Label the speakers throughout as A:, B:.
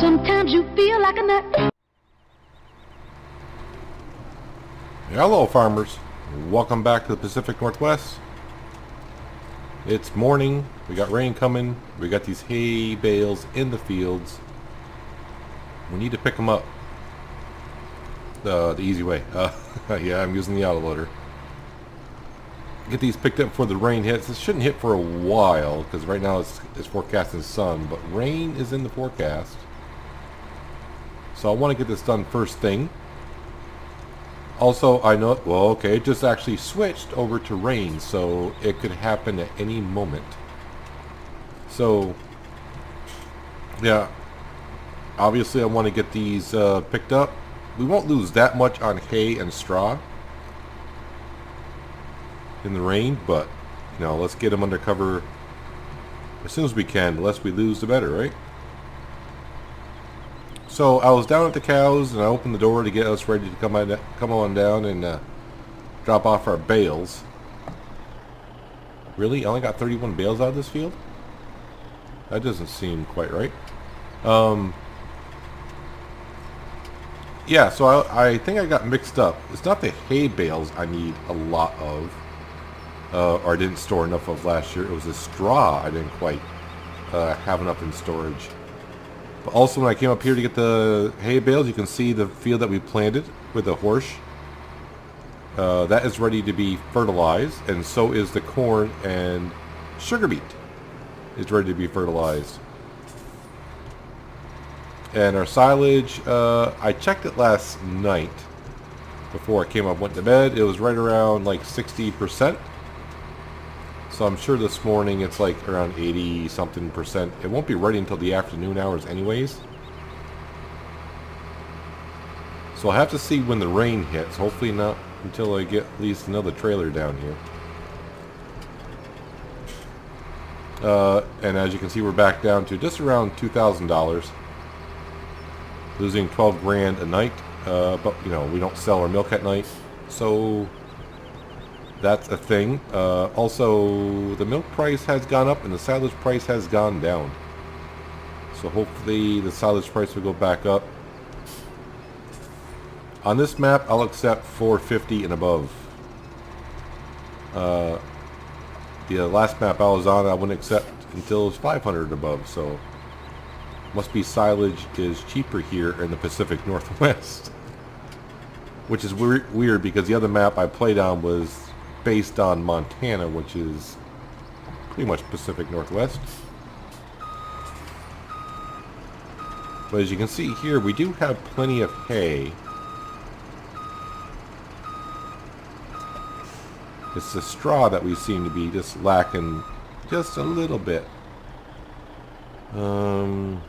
A: Sometimes you feel like a nut.
B: Hello farmers, welcome back to the Pacific Northwest. It's morning, we got rain coming, we got these hay bales in the fields. We need to pick them up the easy way. Yeah, I'm using the autoloader. Get these picked up before the rain hits. It shouldn't hit for a while because right now it's forecasting sun, but rain is in the forecast. So I want to get this done first thing. Also, I know, well, okay, it just actually switched over to rain, so it could happen at any moment. So, yeah, obviously I want to get these picked up. We won't lose that much on hay and straw in the rain, but, you know, let's get them under cover as soon as we can. The less we lose, the better, right? So I was down at the cows, and I opened the door to get us ready to come on down and drop off our bales. Really? I only got 31 bales out of this field? That doesn't seem quite right. Yeah, so I think I got mixed up. It's not the hay bales I need a lot of, or I didn't store enough of last year. It was the straw I didn't quite have enough in storage. But also when I came up here to get the hay bales, you can see the field that we planted with the horse. That is ready to be fertilized, and so is the corn and sugar beet is ready to be fertilized. And our silage, I checked it last night before I came up, went to bed. It was right around like 60%. So I'm sure this morning it's like around 80 something percent. It won't be ready until the afternoon hours anyways. So I'll have to see when the rain hits. Hopefully not until I get at least another trailer down here. And as you can see, we're back down to just around $2,000. Losing 12 grand a night. But you know, we don't sell our milk at night. So that's a thing. Also, the milk price has gone up and the silage price has gone down. So hopefully the silage price will go back up. On this map, I'll accept 450 and above. The last map I was on, I wouldn't accept until it was 500 and above. So must be silage is cheaper here in the Pacific Northwest. Which is weird because the other map I played on was based on Montana, which is pretty much Pacific Northwest. But as you can see here, we do have plenty of hay. It's the straw that we seem to be just lacking just a little bit. Nope,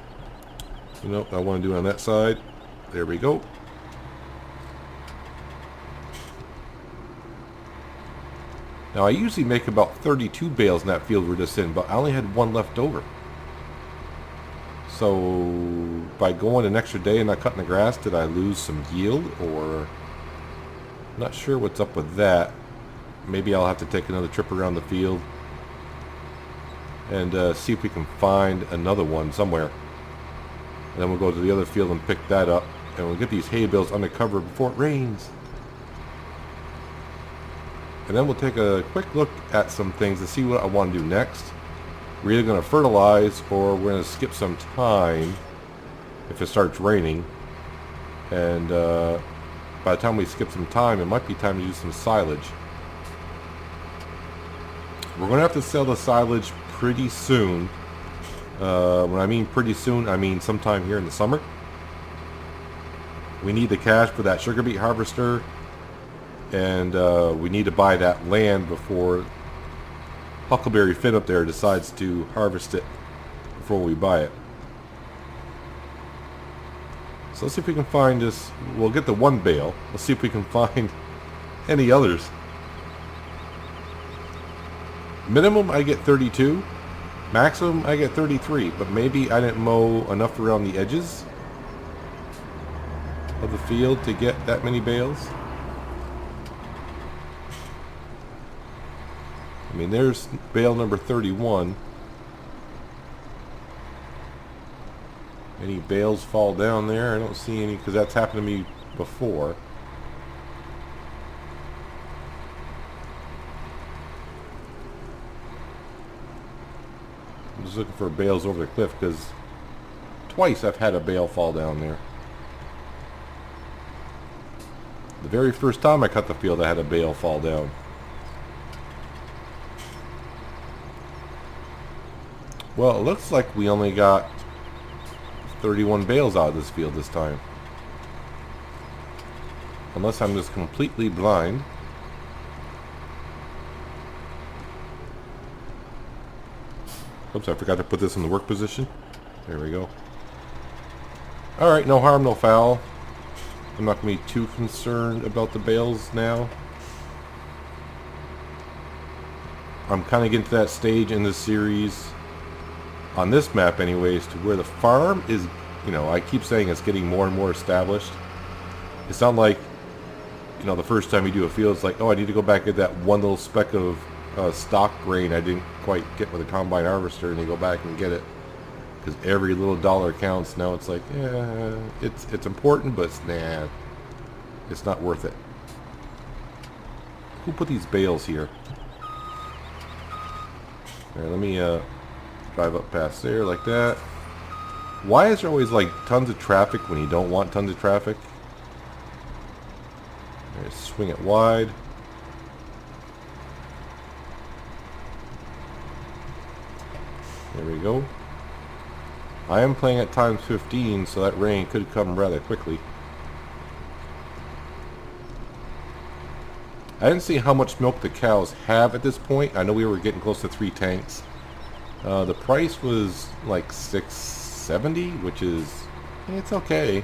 B: I want to do it on that side. There we go. Now I usually make about 32 bales in that field we're just in, but I only had one left over. So by going an extra day and not cutting the grass, did I lose some yield? Or I'm not sure what's up with that. Maybe I'll have to take another trip around the field and see if we can find another one somewhere. And then we'll go to the other field and pick that up, and we'll get these hay bales under cover before it rains. And then we'll take a quick look at some things to see what I want to do next. We're either going to fertilize or we're going to skip some time if it starts raining. And by the time we skip some time, it might be time to do some silage. We're going to have to sell the silage pretty soon. When I mean pretty soon, I mean sometime here in the summer. We need the cash for that sugar beet harvester. And we need to buy that land before Huckleberry Finn up there decides to harvest it before we buy it. So let's see if we can find this. We'll get the one bale. Let's see if we can find any others. Minimum I get 32. Maximum I get 33. But maybe I didn't mow enough around the edges of the field to get that many bales. I mean, there's bale number 31. Any bales fall down there? I don't see any, because that's happened to me before. I'm just looking for bales over the cliff, because twice I've had a bale fall down there. The very first time I cut the field, I had a bale fall down. Well, it looks like we only got 31 bales out of this field this time. Unless I'm just completely blind. Oops, I forgot to put this in the work position. There we go. Alright, no harm, no foul. I'm not going to be too concerned about the bales now. I'm kind of getting to that stage in the series, on this map anyways, to where the farm is, you know, I keep saying it's getting more and more established. It's not like, you know, the first time you do a field, it's like, oh, I need to go back and get that one little speck of stock grain I didn't quite get with a combine harvester, and you go back and get it. Because every little dollar counts. Now it's like, yeah, it's important, but nah, it's not worth it. Who put these bales here? Alright, let me drive up past there like that. Why is there always like tons of traffic when you don't want tons of traffic? Alright, swing it wide. There we go. I am playing at times 15, so that rain could come rather quickly. I didn't see how much milk the cows have at this point. I know we were getting close to 3 tanks. The price was like $6.70, which is, it's okay.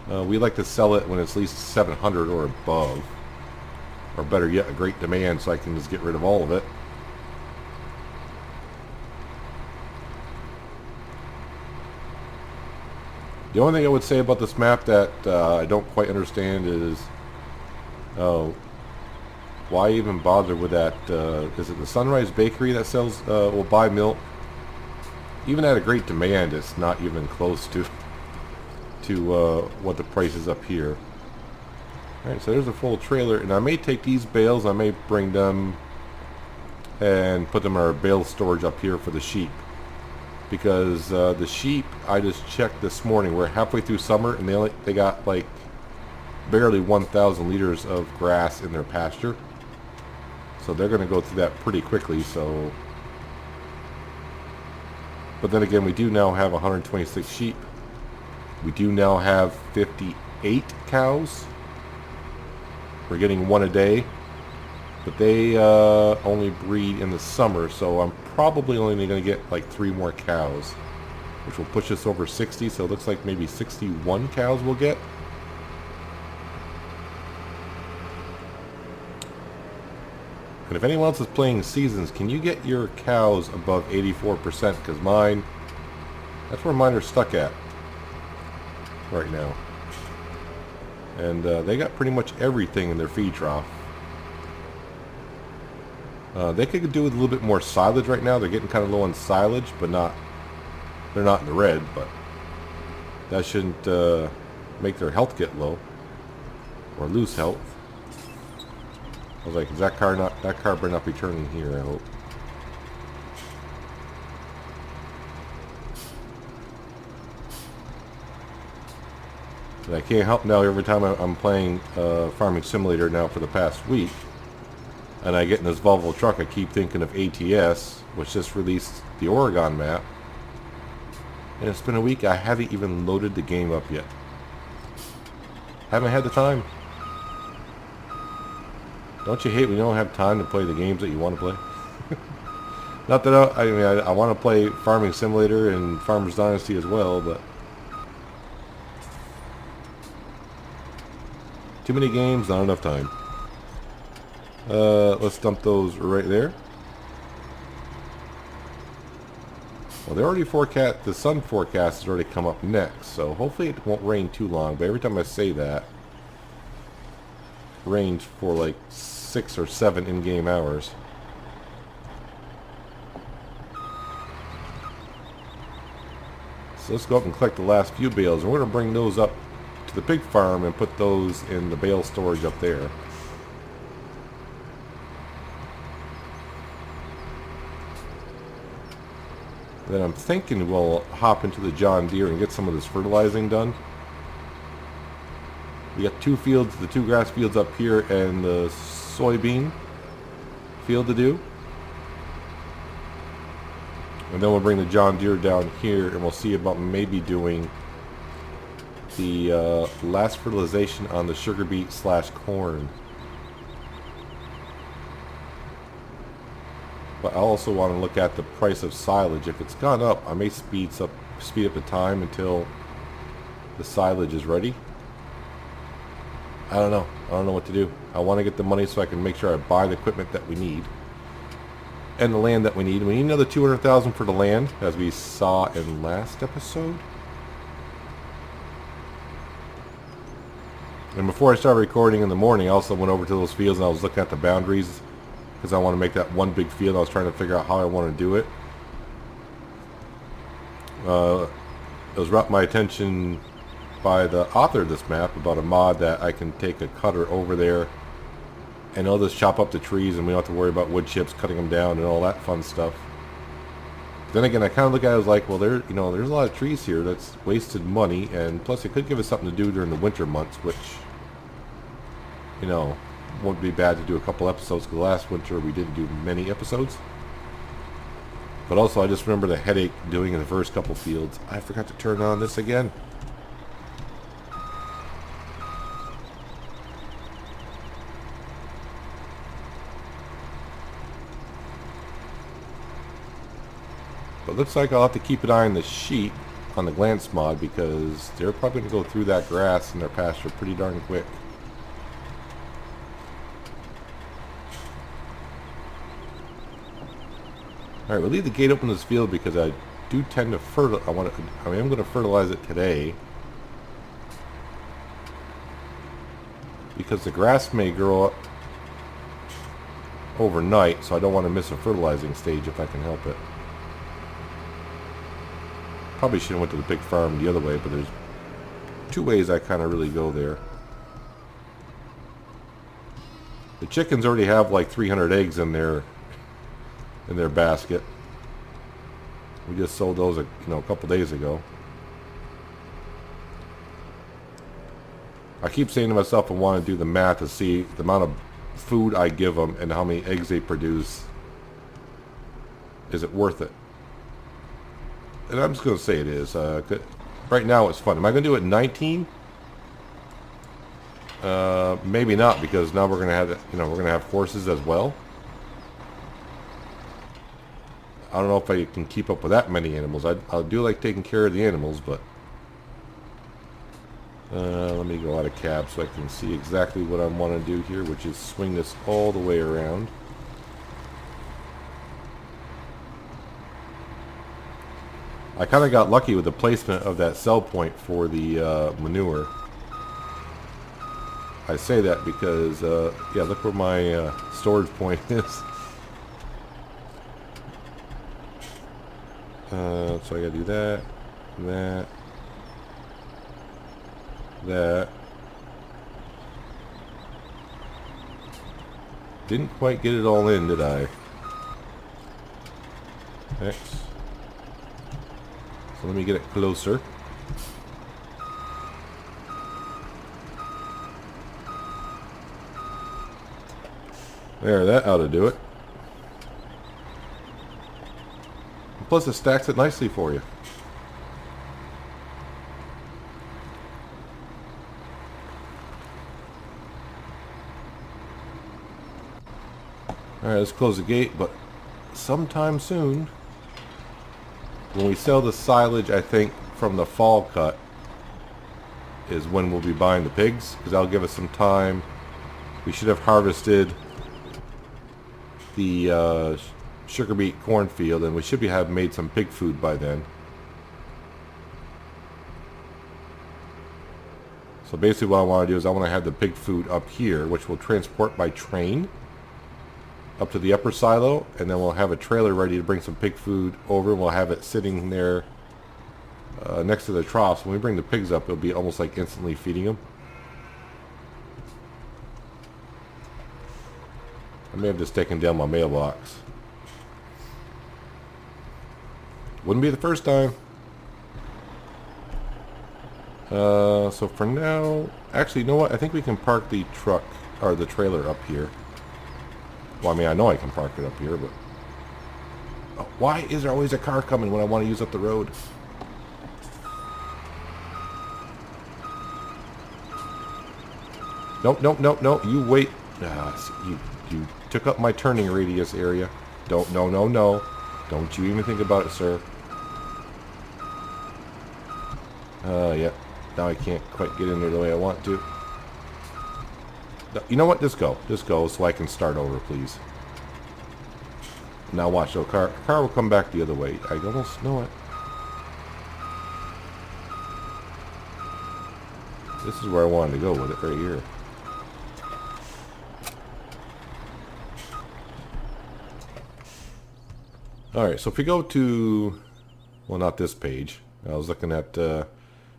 B: We like to sell it when it's at least 700 or above. Or better yet, a great demand, so I can just get rid of all of it. The only thing I would say about this map that I don't quite understand is why even bother with that? Is it the Sunrise Bakery that sells, will buy milk? Even at a great demand, it's not even close to what the price is up here. Alright, so there's a full trailer, and I may take these bales, I may bring them and put them in our bale storage up here for the sheep. Because the sheep, I just checked this morning, we're halfway through summer, and they got like barely 1,000 liters of grass in their pasture. So they're going to go through that pretty quickly. So, but then again, we do now have 126 sheep. We do now have 58 cows. We're getting 1 a day. But they only breed in the summer, so I'm probably only going to get like 3 more cows, which will push us over 60, so it looks like maybe 61 cows we'll get. And if anyone else is playing seasons, can you get your cows above 84%? Because mine, that's where mine are stuck at right now. And they got pretty much everything in their feed trough. They could do with a little bit more silage right now. They're getting kind of low on silage, but they're not in the red, but that shouldn't make their health get low or lose health. I was like, is that car better not be turning here, I hope. And I can't help now, every time I'm playing Farming Simulator now for the past week, and I get in this Volvo truck, I keep thinking of ATS, which just released the Oregon map. And it's been a week, I haven't even loaded the game up yet. Haven't had the time. Don't you hate when you don't have time to play the games that you want to play? Not that I want to play Farming Simulator and Farmer's Dynasty as well, but too many games, not enough time. Let's dump those right there. Well, they already forecast, the sun forecast has already come up next, so hopefully it won't rain too long, but every time I say that, it rains for like 6 or 7 in-game hours. So let's go up and collect the last few bales. And we're going to bring those up to the pig farm and put those in the bale storage up there. Then I'm thinking we'll hop into the John Deere and get some of this fertilizing done. We got two fields, the two grass fields up here and the soybean field to do. And then we'll bring the John Deere down here and we'll see about maybe doing the last fertilization on the sugar beet / corn. But I also want to look at the price of silage. If it's gone up, I may speed up the time until the silage is ready. I don't know. I don't know what to do. I want to get the money so I can make sure I buy the equipment that we need and the land that we need. We need another $200,000 for the land, as we saw in last episode. And before I started recording in the morning, I also went over to those fields and I was looking at the boundaries, because I want to make that one big field. I was trying to figure out how I want to do it. It was brought my attention by the author of this map about a mod that I can take a cutter over there and it'll just chop up the trees and we don't have to worry about wood chips cutting them down and all that fun stuff. Then again, I kind of look at it as like, well, there's a lot of trees here. That's wasted money, and plus it could give us something to do during the winter months, which, won't be bad to do a couple episodes, because last winter we didn't do many episodes. But also, I just remember the headache doing in the first couple fields. I forgot to turn on this again. But looks like I'll have to keep an eye on the sheep on the glance mod, because they're probably going to go through that grass in their pasture pretty darn quick. Alright, we'll leave the gate open to this field because I do tend to I am going to fertilize it today, because the grass may grow up overnight, so I don't want to miss a fertilizing stage if I can help it. Probably should have went to the pig farm the other way, but there's two ways I kind of really go there. The chickens already have like 300 eggs in their basket. We just sold those a couple days ago. I keep saying to myself I want to do the math to see the amount of food I give them and how many eggs they produce. Is it worth it? And I'm just going to say it is. Right now it's fun. Am I going to do it 19? Maybe not, because now we're going to have we're going to have horses as well. I don't know if I can keep up with that many animals. I do like taking care of the animals, but let me go out of cab so I can see exactly what I want to do here, which is swing this all the way around. I kind of got lucky with the placement of that sell point for the manure. I say that because, yeah, look where my storage point is. So I gotta do that, that. Didn't quite get it all in, did I? X. So let me get it closer. There, that ought to do it. Plus it stacks it nicely for you. Alright, let's close the gate, but sometime soon, when we sell the silage, I think, from the fall cut, is when we'll be buying the pigs, because that'll give us some time. We should have harvested the sugar beet cornfield, and we should have made some pig food by then. So basically what I want to do is I want to have the pig food up here, which we'll transport by train up to the upper silo, and then we'll have a trailer ready to bring some pig food over, and we'll have it sitting there next to the troughs. When we bring the pigs up, it'll be almost like instantly feeding them. I may have just taken down my mailbox. Wouldn't be the first time. So for now, actually, you know what? I think we can park the truck or the trailer up here. Well, I mean, I know I can park it up here, but why is there always a car coming when I want to use up the road? Nope, nope, nope, nope. You wait. You took up my turning radius area. Don't, no, no, no. Don't you even think about it, sir. Yeah. Now I can't quite get in there the way I want to. You know what? Just go. Just go so I can start over, please. Now watch. So car will come back the other way. I almost know it. This is where I wanted to go with it, right here. Alright, so if we go to, well, not this page. I was looking at,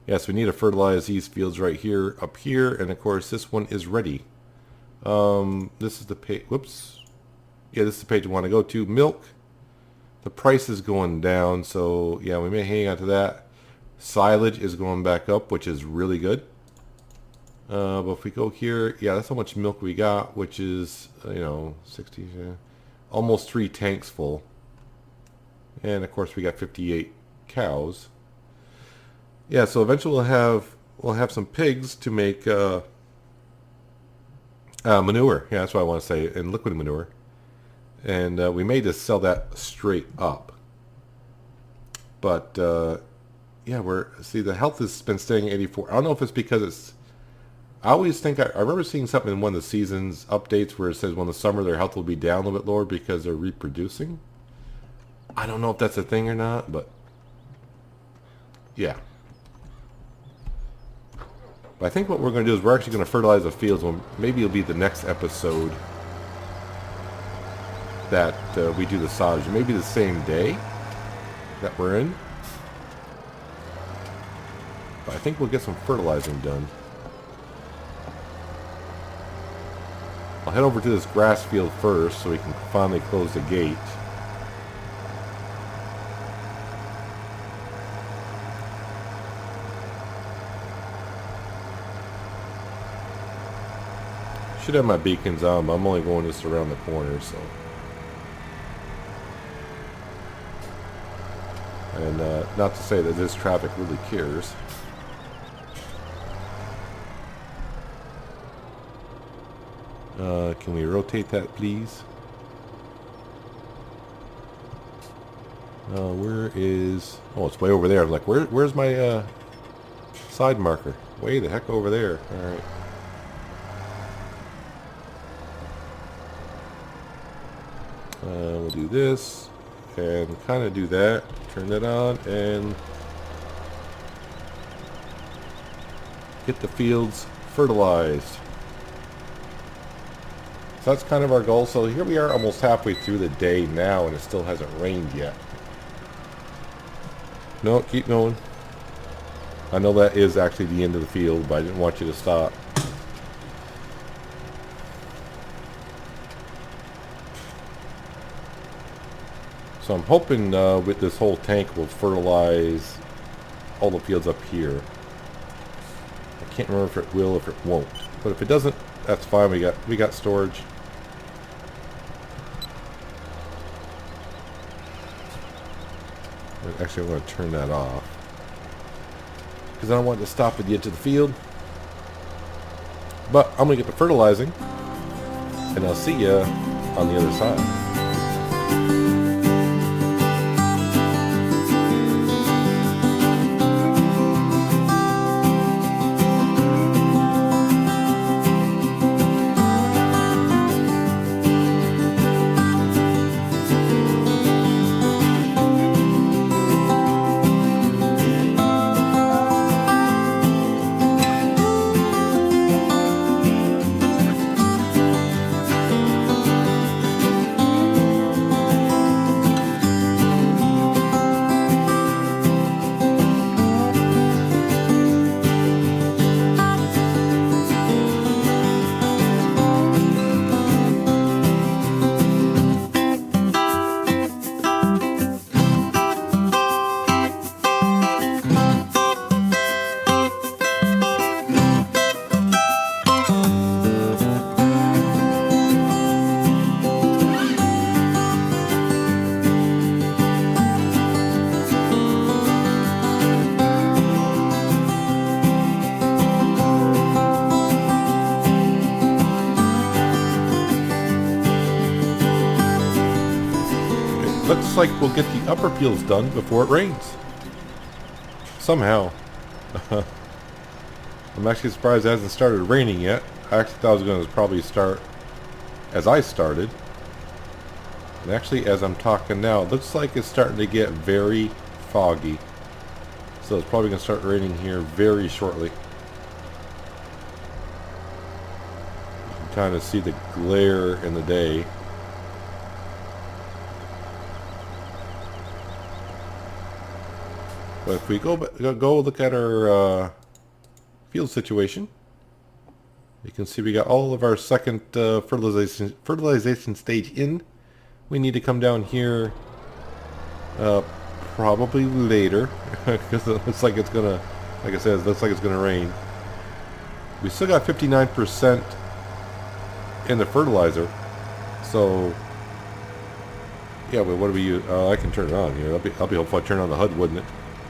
B: yes, we need to fertilize these fields right here, up here, and of course this one is ready. This is the page, whoops. Yeah, this is the page we want to go to. Milk. The price is going down, so yeah, we may hang on to that. Silage is going back up, which is really good. But if we go here, yeah, that's how much milk we got, which is, you know, 60, almost 3 tanks full. And of course we got 58 cows. Yeah, so eventually we'll have some pigs to make manure. Yeah, that's what I want to say, and liquid manure. And we may just sell that straight up. But yeah, see, the health has been staying 84. I don't know if it's because it's. I always think I remember seeing something in one of the seasons updates where it says when the summer their health will be down a little bit lower because they're reproducing. I don't know if that's a thing or not, but yeah. But I think what we're going to do is we're actually going to fertilize the fields. Well, maybe it'll be the next episode that we do the silage. Maybe the same day that we're in. But I think we'll get some fertilizing done. I'll head over to this grass field first so we can finally close the gate. Should have my beacons on, but I'm only going just around the corner, so. And not to say that this traffic really cares. Can we rotate that, please? Where is... Oh, it's way over there. I'm like, where's my side marker? Way the heck over there. Alright. We'll do this and kind of do that. Turn that on and get the fields fertilized. So that's kind of our goal. So here we are almost halfway through the day now and it still hasn't rained yet. No, keep going. I know that is actually the end of the field, but I didn't want you to stop. So I'm hoping with this whole tank we'll fertilize all the fields up here. I can't remember if it will or if it won't. But if it doesn't, that's fine. We got storage. Actually, I'm going to turn that off because I don't want it to stop at the edge of the field. But I'm going to get the fertilizing, and I'll see you on the other side. looks like we'll get the upper fields done before it rains. Somehow. I'm actually surprised it hasn't started raining yet. I actually thought it was going to probably start as I started. And actually, as I'm talking now, it looks like it's starting to get very foggy. So it's probably going to start raining here very shortly. You can kind of see the glare in the day. But if we go look at our field situation, you can see we got all of our second fertilization stage in. We need to come down here probably later because it looks like it's gonna, like I said, it looks like it's gonna rain. We still got 59% in the fertilizer, so yeah. But what do we use? I can turn it on here. I'll be hopeful I turn on the HUD, wouldn't it?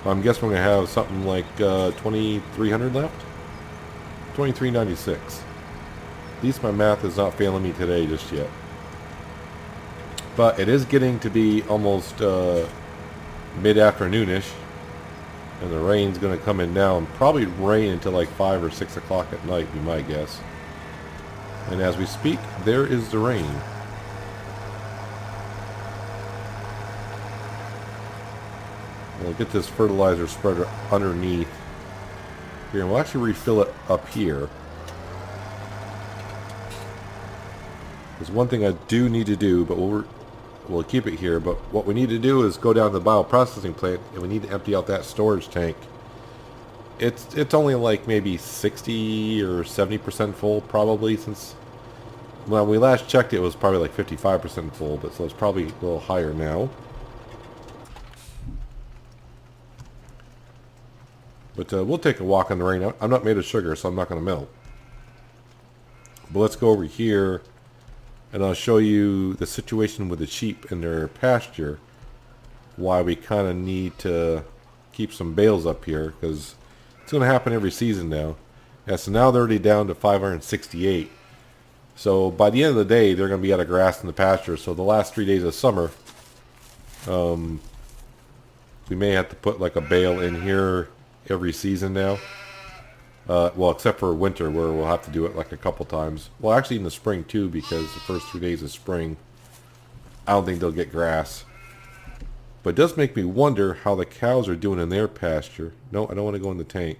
B: I'm guessing we're gonna have something like 2,300 left. 2396. At least my math is not failing me today just yet. But it is getting to be almost mid-afternoonish, and the rain's going to come in now and probably rain until like 5 or 6 o'clock at night, be my guess. And as we speak, there is the rain. We'll get this fertilizer spreader underneath here, and we'll actually refill it up here. There's one thing I do need to do, but we'll keep it here. But what we need to do is go down to the bioprocessing plant, and we need to empty out that storage tank. It's only like maybe 60 or 70% full probably, since when we last checked it was probably like 55% full, but so it's probably a little higher now. But we'll take a walk in the rain. I'm not made of sugar, so I'm not going to melt. But let's go over here, and I'll show you the situation with the sheep in their pasture. Why we kind of need to keep some bales up here, because it's going to happen every season now. Yeah, so now they're already down to 568. So by the end of the day, they're going to be out of grass in the pasture. So the last 3 days of summer, we may have to put like a bale in here every season now. Well, except for winter, where we'll have to do it like a couple times. Well, actually in the spring too, because the first 3 days of spring, I don't think they'll get grass. But it does make me wonder how the cows are doing in their pasture. No, I don't want to go in the tank.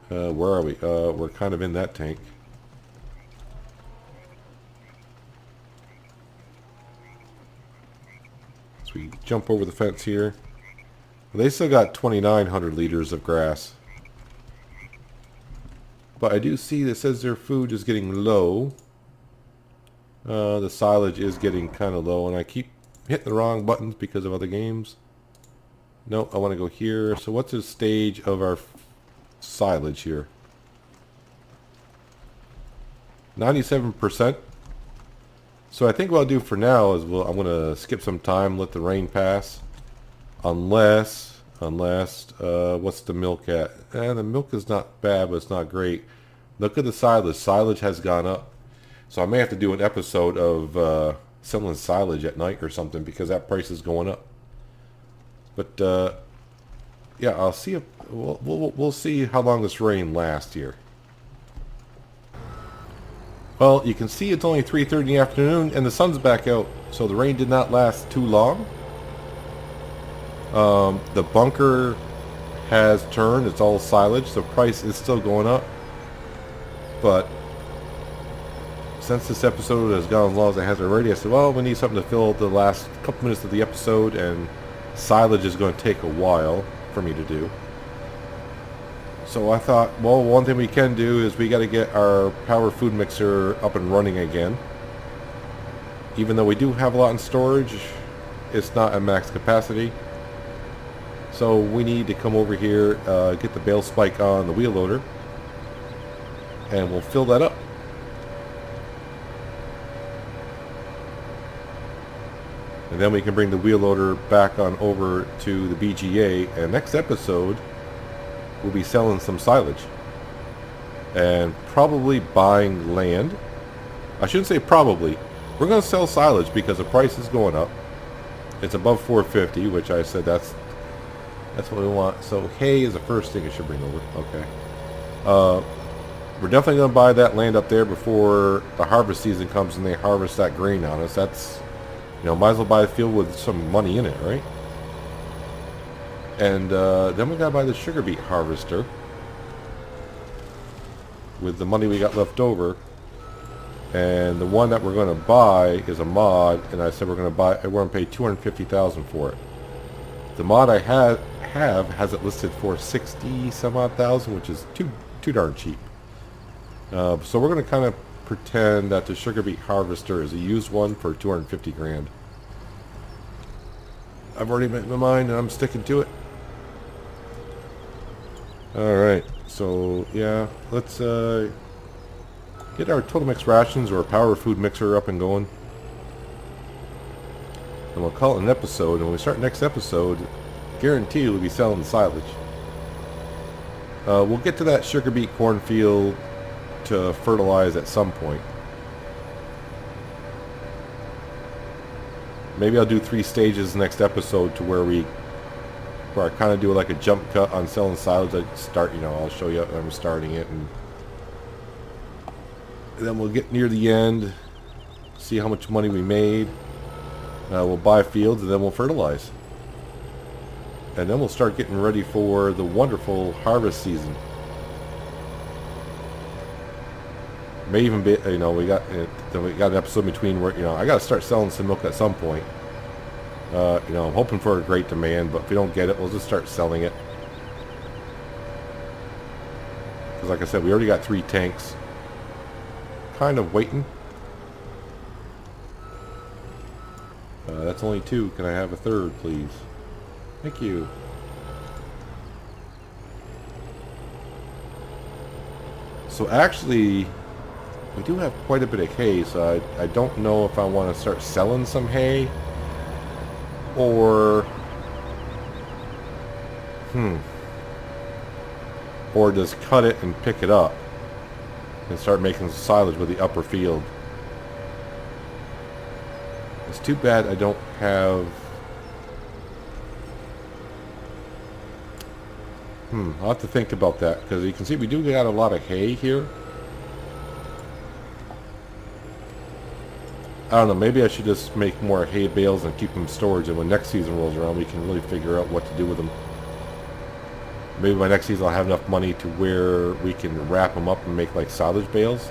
B: Where are we? We're kind of in that tank. So we jump over the fence here. They still got 2,900 liters of grass. But I do see that says their food is getting low. The silage is getting kind of low, and I keep hitting the wrong buttons because of other games. No, I want to go here. So what's the stage of our silage here? 97%. So I think what I'll do for now is I'm going to skip some time, let the rain pass. Unless, what's the milk at? The milk is not bad, but it's not great. Look at the silage. Silage has gone up. So I may have to do an episode of selling silage at night or something, because that price is going up. But yeah, I'll see if we'll see how long this rain lasts here. Well, you can see it's only 3:30 in the afternoon, and the sun's back out. So the rain did not last too long. The bunker has turned. It's all silage. The price is still going up. But since this episode has gone as long as it has already, I said, well, we need something to fill the last couple minutes of the episode, and silage is going to take a while for me to do. So I thought, well, one thing we can do is we got to get our power food mixer up and running again. Even though we do have a lot in storage, it's not at max capacity. So we need to come over here, get the bale spike on the wheel loader, and we'll fill that up. And then we can bring the wheel loader back on over to the BGA, and next episode we'll be selling some silage and probably buying land. I shouldn't say probably. We're going to sell silage because the price is going up. It's above 450, which I said that's what we want. So hay is the first thing I should bring over. Okay. We're definitely going to buy that land up there before the harvest season comes and they harvest that grain on us. That's, might as well buy a field with some money in it, right? And then we got to buy the sugar beet harvester with the money we got left over. And the one that we're going to buy is a mod, and I said we're going to pay $250,000 for it. The mod I have has it listed for 60 some odd thousand, which is too darn cheap. So we're going to kind of pretend that the sugar beet harvester is a used one for 250 grand. I've already made my mind and I'm sticking to it. Alright, so yeah, let's get our total mix rations or power food mixer up and going. And we'll call it an episode, and when we start next episode, guaranteed we'll be selling silage. We'll get to that sugar beet cornfield to fertilize at some point. Maybe I'll do 3 stages next episode to where I kind of do like a jump cut on selling silage. I start, I'll show you when I'm starting it, and then we'll get near the end, see how much money we made. We'll buy fields and then we'll fertilize. And then we'll start getting ready for the wonderful harvest season. May even be, we got an episode between where, I got to start selling some milk at some point. I'm hoping for a great demand, but if we don't get it, we'll just start selling it. Because like I said, we already got 3 tanks. Kind of waiting. That's only 2. Can I have a third, please? Thank you. So actually, we do have quite a bit of hay, so I don't know if I want to start selling some hay or just cut it and pick it up and start making silage with the upper field. It's too bad I don't have... I'll have to think about that, because you can see we do got a lot of hay here. I don't know, maybe I should just make more hay bales and keep them in storage, and when next season rolls around we can really figure out what to do with them. Maybe by next season I'll have enough money to where we can wrap them up and make like silage bales.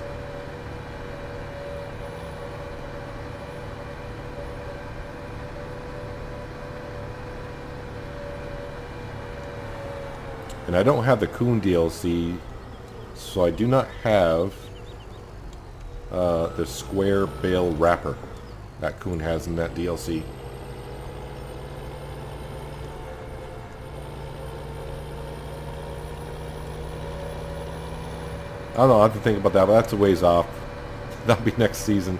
B: And I don't have the Coon DLC, so I do not have the square bale wrapper that Coon has in that DLC. I don't know, I'll have to think about that, but that's a ways off. That'll be next season.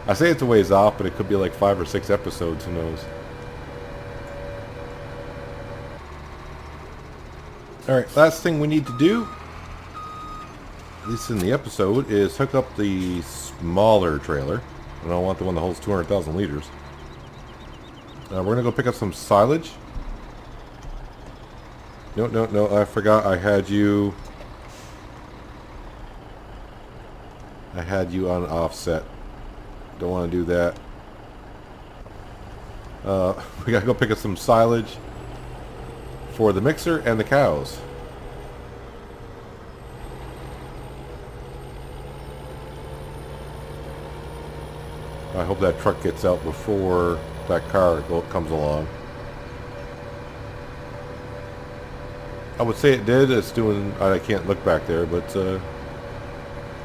B: I say it's a ways off, but it could be like 5 or 6 episodes, who knows. Alright, last thing we need to do, at least in the episode, is hook up the smaller trailer. I don't want the one that holds 200,000 liters. We're going to go pick up some silage. No, I forgot I had you on offset. Don't want to do that. We got to go pick up some silage for the mixer and the cows. I hope that truck gets out before that car comes along. I would say it did. It's doing... I can't look back there, but oh,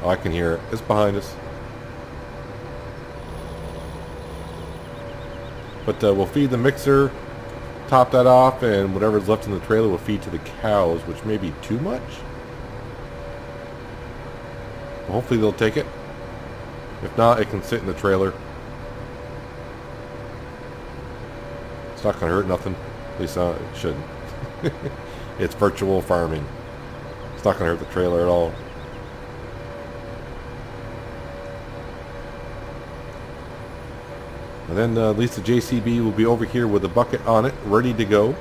B: I can hear it. It's behind us. But we'll feed the mixer, top that off, and whatever's left in the trailer will feed to the cows, which may be too much. But hopefully they'll take it. If not, it can sit in the trailer. It's not going to hurt nothing. At least it shouldn't. It's virtual farming. It's not going to hurt the trailer at all. And then at least the JCB will be over here with a bucket on it, ready to go.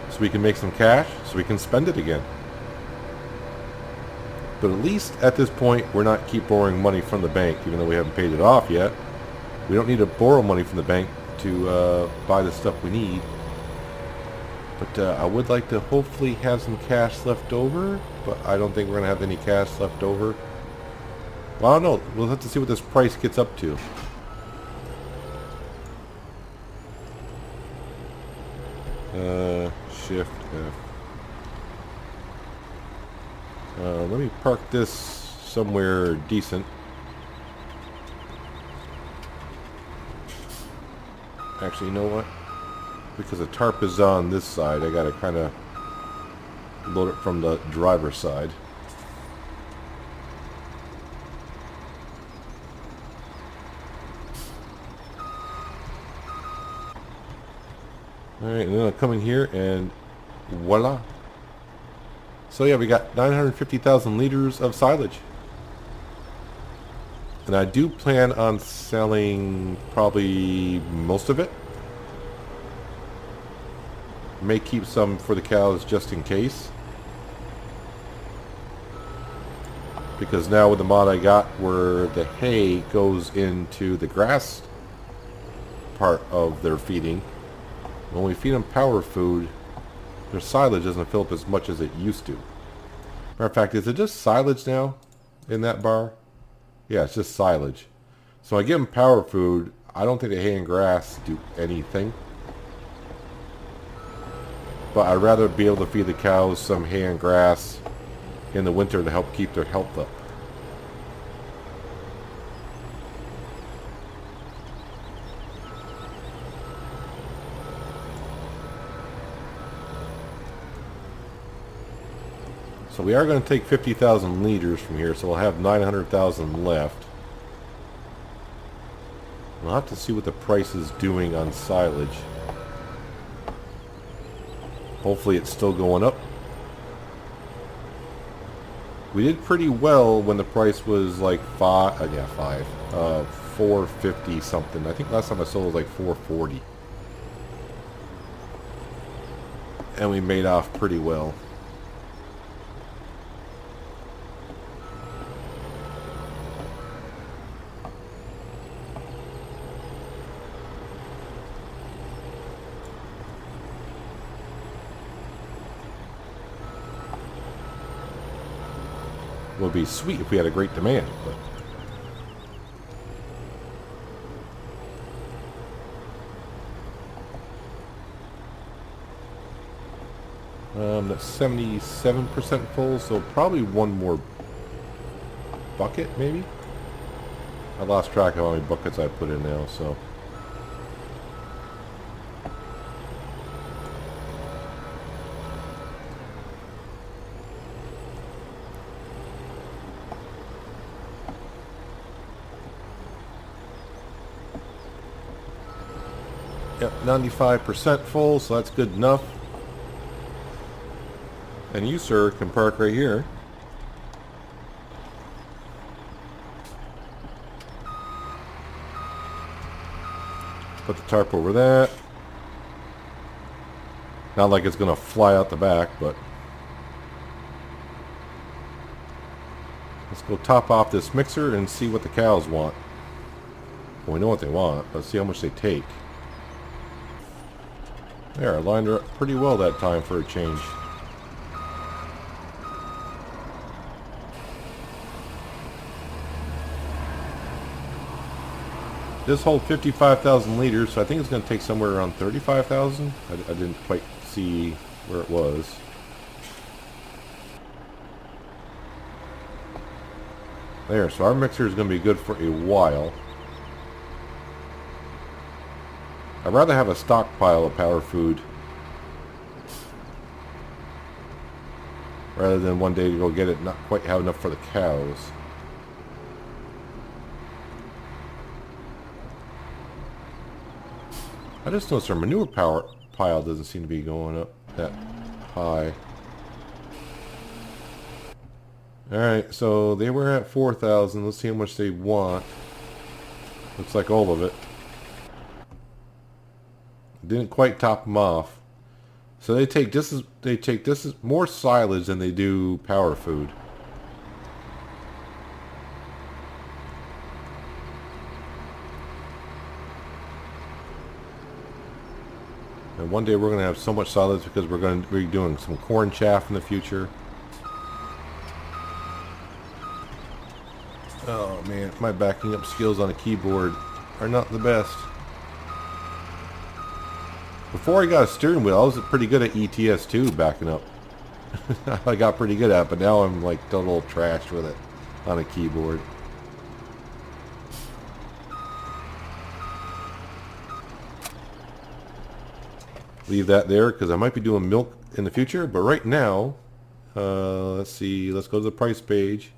B: So we can make some cash, so we can spend it again. But at least at this point, we're not keep borrowing money from the bank, even though we haven't paid it off yet. We don't need to borrow money from the bank to buy the stuff we need. But I would like to hopefully have some cash left over, but I don't think we're going to have any cash left over. Well, I don't know. We'll have to see what this price gets up to. Shift F. Let me park this somewhere decent. Actually, you know what? Because the tarp is on this side, I gotta kind of load it from the driver's side. Alright, and then I'll come in here and voila. So yeah, we got 950,000 liters of silage. And I do plan on selling probably most of it. May keep some for the cows just in case. Because now with the mod I got where the hay goes into the grass part of their feeding, when we feed them power food, their silage doesn't fill up as much as it used to. Matter of fact, is it just silage now in that bar? Yeah, it's just silage. So I give them power food. I don't think the hay and grass do anything. But I'd rather be able to feed the cows some hay and grass in the winter to help keep their health up. So we are going to take 50,000 liters from here, so we'll have 900,000 left. We'll have to see what the price is doing on silage. Hopefully it's still going up. We did pretty well when the price was like 450 something. I think last time I sold it was like 440. And we made off pretty well. Would be sweet if we had a great demand, but that's 77% full, so probably one more bucket maybe. I lost track of how many buckets I put in now, so yep, 95% full, so that's good enough. And you, sir, can park right here. Put the tarp over that. Not like it's going to fly out the back, but let's go top off this mixer and see what the cows want. Well, we know what they want. Let's see how much they take. There, I lined her up pretty well that time for a change. This holds 55,000 liters, so I think it's going to take somewhere around 35,000. I didn't quite see where it was. There, so our mixer is going to be good for a while. I'd rather have a stockpile of power food rather than one day to go get it, not quite have enough for the cows. I just noticed our manure pile doesn't seem to be going up that high. Alright, so they were at 4,000. Let's see how much they want. Looks like all of it. Didn't quite top them off. So they take this is more silage than they do power food. And one day we're going to have so much silage because we're going to be doing some corn chaff in the future. Oh man, my backing up skills on a keyboard are not the best. Before I got a steering wheel, I was pretty good at ETS2 backing up. I got pretty good at it, but now I'm like total trash with it on a keyboard. Leave that there because I might be doing milk in the future, but right now, let's see, let's go to the price page.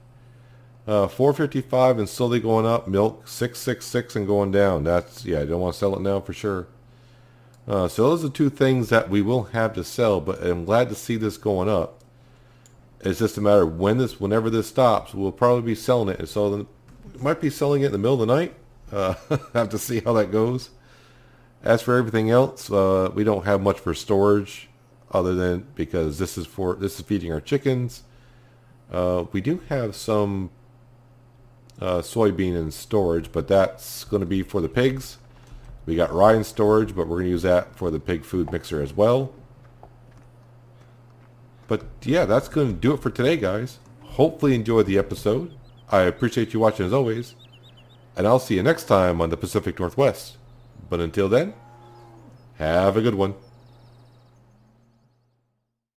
B: $4.55 and slowly going up. Milk $6.66 and going down. That's, yeah, I don't want to sell it now for sure. So those are two things that we will have to sell, but I'm glad to see this going up. It's just a matter of whenever this stops, we'll probably be selling it. And so we might be selling it in the middle of the night. Have to see how that goes. As for everything else, we don't have much for storage, other than because this is feeding our chickens. We do have some soybean in storage, but that's going to be for the pigs. We got rye in storage, but we're going to use that for the pig food mixer as well. But yeah, that's going to do it for today, guys. Hopefully you enjoyed the episode. I appreciate you watching as always. And I'll see you next time on the Pacific Northwest. But until then, have a good one.